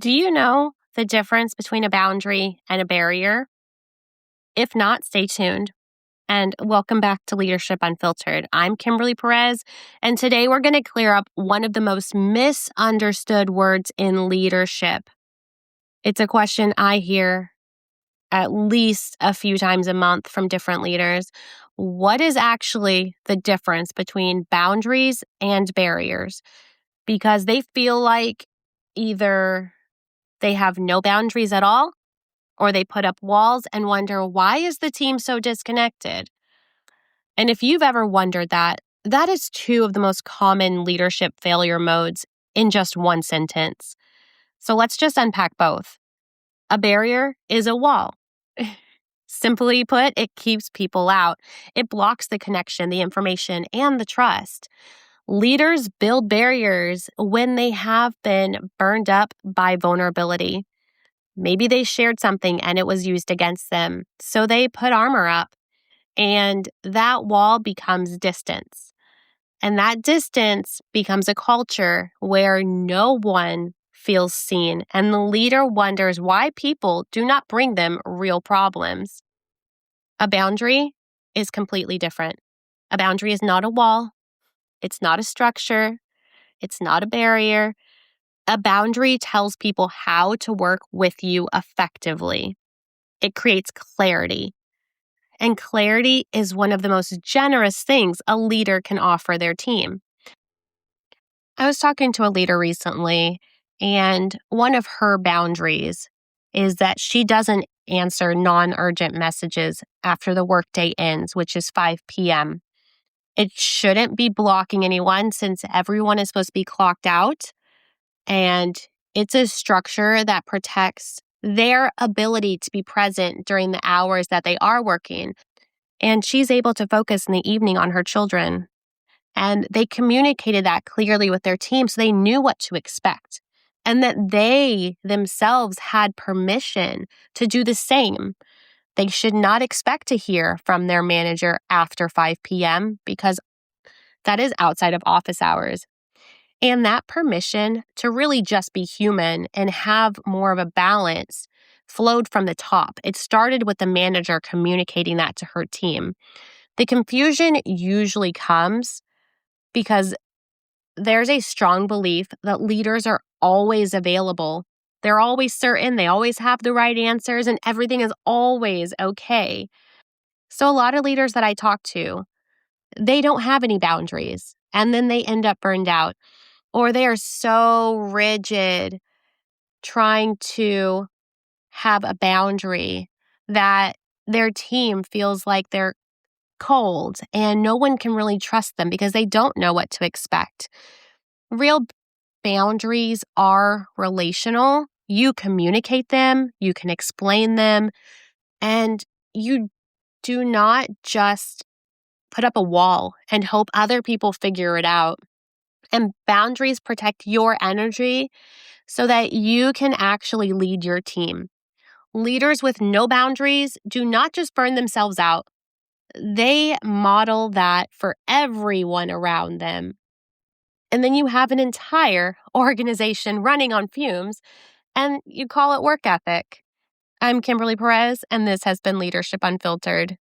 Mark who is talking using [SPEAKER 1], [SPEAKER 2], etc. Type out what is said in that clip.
[SPEAKER 1] Do you know the difference between a boundary and a barrier? If not, stay tuned. And welcome back to Leadership Unfiltered. I'm Kimberly Perez, and today we're going to clear up one of the most misunderstood words in leadership. It's a question I hear at least a few times a month from different leaders. What is actually the difference between boundaries and barriers? Because they feel like either they have no boundaries at all, or they put up walls and wonder, why is the team so disconnected? And if you've ever wondered that, that is two of the most common leadership failure modes in just one sentence. So let's just unpack both. A barrier is a wall. Simply put, it keeps people out. It blocks the connection, the information, and the trust. Leaders build barriers when they have been burned up by vulnerability. Maybe they shared something and it was used against them, so they put armor up, and that wall becomes distance. And that distance becomes a culture where no one feels seen, and the leader wonders why people do not bring them real problems. A boundary is completely different. A boundary is not a wall. It's not a structure. It's not a barrier. A boundary tells people how to work with you effectively. It creates clarity. And clarity is one of the most generous things a leader can offer their team. I was talking to a leader recently, and one of her boundaries is that she doesn't answer non-urgent messages after the workday ends, which is 5 p.m. It shouldn't be blocking anyone since everyone is supposed to be clocked out. And it's a structure that protects their ability to be present during the hours that they are working. And she's able to focus in the evening on her children. And they communicated that clearly with their team so they knew what to expect. And that they themselves had permission to do the same. They should not expect to hear from their manager after 5 p.m. because that is outside of office hours. And that permission to really just be human and have more of a balance flowed from the top. It started with the manager communicating that to her team. The confusion usually comes because there's a strong belief that leaders are always available. They're always certain, they always have the right answers, and everything is always okay. So a lot of leaders that I talk to, they don't have any boundaries, and then they end up burned out. Or they are so rigid trying to have a boundary that their team feels like they're cold and no one can really trust them because they don't know what to expect. Real boundaries are relational. You communicate them, you can explain them, and you do not just put up a wall and hope other people figure it out. And boundaries protect your energy so that you can actually lead your team. Leaders with no boundaries do not just burn themselves out. They model that for everyone around them. And then you have an entire organization running on fumes, and you call it work ethic. I'm Kimberly Perez, and this has been Leadership Unfiltered.